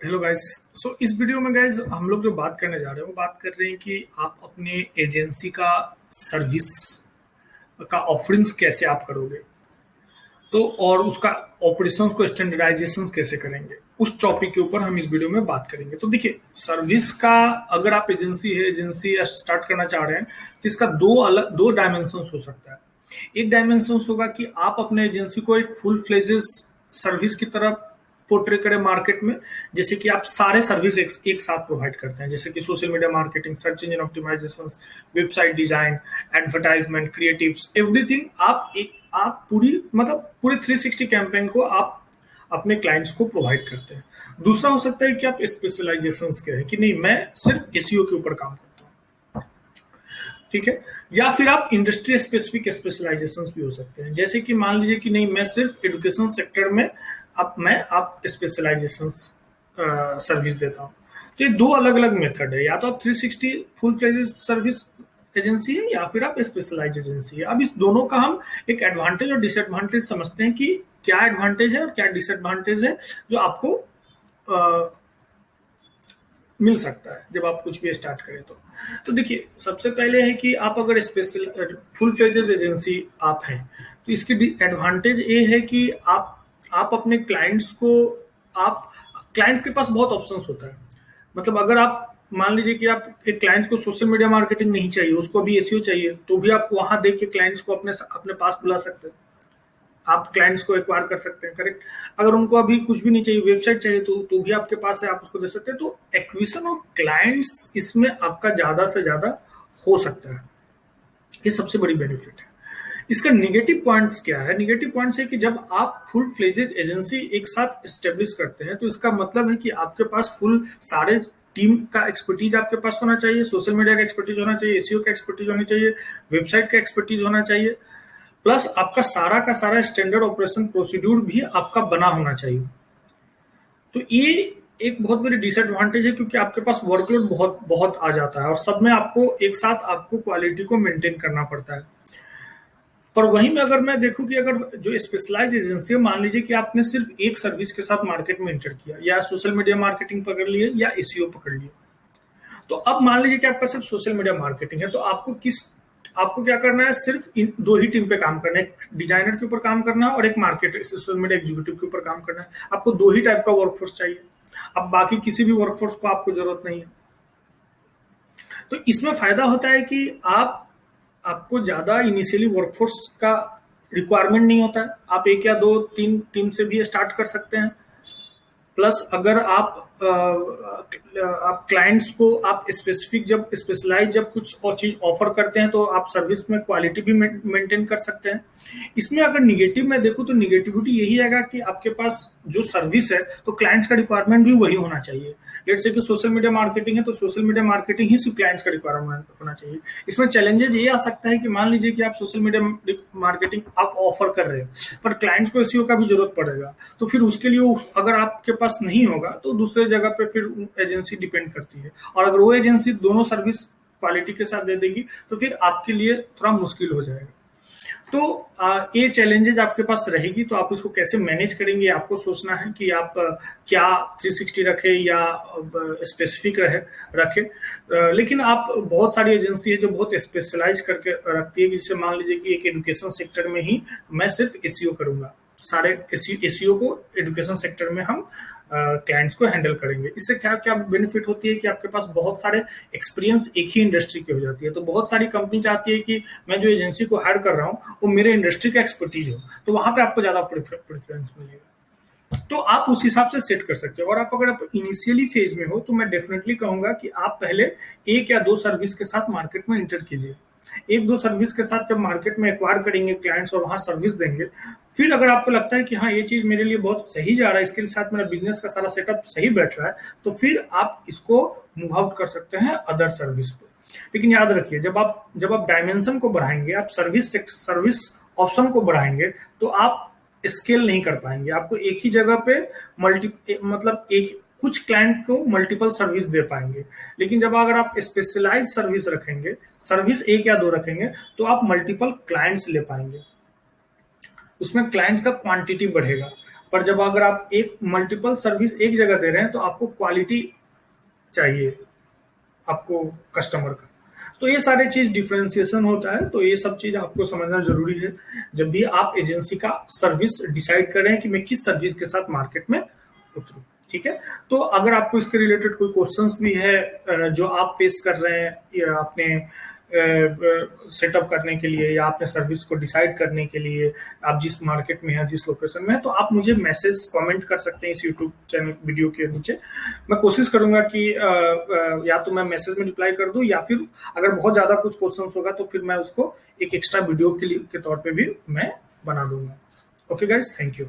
Hello guys. इस video में guys हम लोग जो बात करने जा रहे हैं वो बात कर रहे हैं कि आप अपने एजेंसी का सर्विस का ऑफरिंग्स कैसे आप करोगे, तो और उसका ऑपरेशंस को स्टैंडर्डाइजेशन कैसे करेंगे, उस टॉपिक के ऊपर हम इस वीडियो में बात करेंगे। तो देखिए, सर्विस का अगर आप एजेंसी स्टार्ट करना चाह रहे हैं तो इसका दो डायमेंशन हो सकता है। एक डायमेंशन होगा कि आप अपने एजेंसी को एक फुल फ्लेजेस सर्विस की तरफ पोर्ट्रे करें मार्केट में, जैसे कि आप सारे सर्विस एक साथ प्रोवाइड करते हैं, जैसे कि social media marketing, search engine optimisation, website design, advertisement, creatives, everything. आप पूरे 360 कैंपेन को आप अपने क्लाइंट्स को प्रोवाइड करते हैं। दूसरा हो सकता है कि आप स्पेशलाइजेशंस के हैं कि नहीं, मैं सिर्फ एसईओ के ऊपर काम करता हूँ, ठीक है। या फिर आप इंडस्ट्री स्पेसिफिक स्पेशलाइजेशंस भी हो सकते हैं, जैसे कि मान लीजिए कि नहीं, मैं सिर्फ एजुकेशन सेक्टर में आप स्पेशलाइजेशंस सर्विस देता हूँ। तो ये दो अलग अलग मेथड है, या तो आप 360 फुल फ्लेजेड सर्विस एजेंसी है या फिर आप स्पेशलाइज एजेंसी है। अब इस दोनों का हम एक एडवांटेज और डिसएडवांटेज समझते हैं कि क्या एडवांटेज है और क्या डिसएडवांटेज है जो आपको मिल सकता है जब आप कुछ भी स्टार्ट करें। तो देखिए, सबसे पहले है कि आप अगर स्पेशल फुल फ्लेजेड एजेंसी आप हैं तो इसकी एडवांटेज ये है कि आप अपने क्लाइंट्स को, आप क्लाइंट्स के पास बहुत ऑप्शंस होता है। मतलब अगर आप मान लीजिए कि आप एक क्लाइंट्स को सोशल मीडिया मार्केटिंग नहीं चाहिए, उसको भी एसईओ चाहिए, तो भी आप वहां देख के क्लाइंट्स को अपने अपने पास बुला सकते हैं, आप क्लाइंट्स को एक्वायर कर सकते हैं, करेक्ट। अगर उनको अभी कुछ भी नहीं चाहिए, वेबसाइट चाहिए, तो भी आपके पास है, आप उसको दे सकते हैं। तो एक्विजिशन ऑफ क्लाइंट्स इसमें आपका ज्यादा से ज्यादा हो सकता है, ये सबसे बड़ी बेनिफिट है। इसका निगेटिव पॉइंट्स क्या है? निगेटिव पॉइंट्स है कि जब आप फुल फ्लेजेड एजेंसी एक साथ स्टेब्लिश करते हैं तो इसका मतलब है कि आपके पास फुल सारे टीम का एक्सपर्टीज आपके पास होना चाहिए, सोशल मीडिया का एक्सपर्टीज होना चाहिए, एसईओ का एक्सपर्टीज होनी चाहिए, वेबसाइट का एक्सपर्टीज होना चाहिए, प्लस आपका सारा का सारा स्टैंडर्ड ऑपरेशन प्रोसीड्यूर भी आपका बना होना चाहिए। तो ये एक बहुत बड़ी डिसएडवांटेज है, क्योंकि आपके पास वर्कलोड बहुत बहुत आ जाता है और सब में आपको एक साथ आपको क्वालिटी को मेंटेन करना पड़ता है। पर वहीं में अगर मैं देखूं कि अगर जो स्पेशलाइज एजेंसी है, मान लीजिए कि आपने सिर्फ एक सर्विस के साथ मार्केट में एंटर किया, या सोशल मीडिया मार्केटिंग पकड़ लिए या एसईओ पकड़ लिए, तो अब मान लीजिए कि आपका सिर्फ सोशल मीडिया मार्केटिंग है, तो आपको क्या करना है? सिर्फ इन दो ही टीम पे काम करना है, एक डिजाइनर के ऊपर काम करना है और एक मार्केटर सोशल मीडिया एग्जीक्यूटिव के ऊपर काम करना है। आपको दो ही टाइप का वर्कफोर्स चाहिए, अब बाकी किसी भी वर्कफोर्स को आपको जरूरत नहीं है। तो इसमें फायदा होता है कि आपको ज्यादा इनिशियली वर्कफोर्स का रिक्वायरमेंट नहीं होता है, आप एक या दो तीन टीम से भी स्टार्ट कर सकते हैं। प्लस अगर आप क्लाइंट्स को आप स्पेसिफिक जब स्पेशलाइज जब कुछ और चीज ऑफर करते हैं तो आप सर्विस में क्वालिटी भी मेंटेन कर सकते हैं। इसमें अगर निगेटिव में देखूं तो निगेटिविटी यही आएगा कि आपके पास जो सर्विस है तो क्लाइंट्स का रिक्वायरमेंट भी वही होना चाहिए। जैसे कि सोशल मीडिया मार्केटिंग है तो सोशल मीडिया मार्केटिंग ही सिर्फ क्लाइंट्स का रिक्वायरमेंट होना चाहिए। इसमें चैलेंजेस ये आ सकता है कि मान लीजिए कि आप सोशल मीडिया मार्केटिंग आप ऑफर कर रहे हैं पर क्लाइंट्स को एसईओ का भी जरूरत पड़ेगा, तो फिर उसके लिए अगर आपके पास नहीं होगा तो दूसरे जगह पे फिर एजेंसी डिपेंड करती है, और अगर वो एजेंसी दोनों सर्विस क्वालिटी के साथ दे देगी तो फिर आपके लिए थोड़ा मुश्किल हो जाएगा। तो ये चैलेंजेस आपके पास रहेगी, तो आप इसको कैसे मैनेज करेंगे आपको सोचना है कि आप क्या 360 रखे या स्पेसिफिक रखे। लेकिन आप बहुत सारी एजेंसी है जो बहुत स्पेशलाइज करके रखती है, जिससे मान लीजिए कि एक एजुकेशन सेक्टर में ही मैं सिर्फ एसईओ करूंगा, सारे एसईओ को एजुकेशन सेक्टर में हम क्लाइंट्स को हैंडल करेंगे। इससे क्या क्या बेनिफिट होती है कि आपके पास बहुत सारे एक्सपीरियंस एक ही इंडस्ट्री की हो जाती है। तो बहुत सारी कंपनी चाहती है कि मैं जो एजेंसी को हायर कर रहा हूँ वो मेरे इंडस्ट्री का एक्सपर्टीज हो, तो वहां पे आपको ज्यादा प्रेफरेंस मिलेगा। तो आप उस हिसाब से सेट कर सकते हो। और आप अगर आप इनिशियली फेज में हो तो मैं डेफिनेटली कहूंगा कि आप पहले एक या दो सर्विस के साथ मार्केट में इंटर कीजिए। एक दो सर्विस के साथ जब मार्केट में एक्वायर करेंगे क्लाइंट्स और वहां सर्विस देंगे, फिर अगर आपको लगता है कि हाँ ये चीज मेरे लिए बहुत सही जा रहा है, इसके साथ मेरा बिजनेस का सारा सेटअप सही बैठ रहा है, तो फिर आप इसको मूव आउट कर सकते हैं अदर सर्विस पे। लेकिन याद रखिए, जब आप डायमेंशन को बढ़ाएंगे, आप सर्विस ऑप्शन को बढ़ाएंगे, तो आप स्केल नहीं कर पाएंगे। आपको एक ही जगह पे मतलब एक कुछ क्लाइंट को मल्टीपल सर्विस दे पाएंगे। लेकिन जब अगर आप स्पेशलाइज सर्विस रखेंगे, सर्विस एक या दो रखेंगे, तो आप मल्टीपल क्लाइंट्स ले पाएंगे, उसमें क्लाइंट्स का क्वांटिटी बढ़ेगा। पर जब अगर आप एक मल्टीपल सर्विस एक जगह दे रहे हैं तो आपको क्वालिटी चाहिए आपको कस्टमर का। तो ये सारे चीज डिफरेंशिएशन होता है, तो ये सब चीज आपको समझना जरूरी है जब भी आप एजेंसी का सर्विस डिसाइड करें कि मैं किस सर्विस के साथ मार्केट में उतरूं। ठीक है, तो अगर आपको इसके रिलेटेड कोई क्वेश्चंस भी है जो आप फेस कर रहे हैं या अपने सेटअप करने के लिए या अपने सर्विस को डिसाइड करने के लिए, आप जिस मार्केट में हैं, जिस लोकेशन में है, तो आप मुझे मैसेज कमेंट कर सकते हैं इस यूट्यूब चैनल वीडियो के नीचे। मैं कोशिश करूंगा कि या तो मैं मैसेज में रिप्लाई कर दूं या फिर अगर बहुत ज्यादा कुछ क्वेश्चंस होगा तो फिर मैं उसको एक एक्स्ट्रा वीडियो के तौर पे भी मैं बना दूंगा। Okay guys, thank you.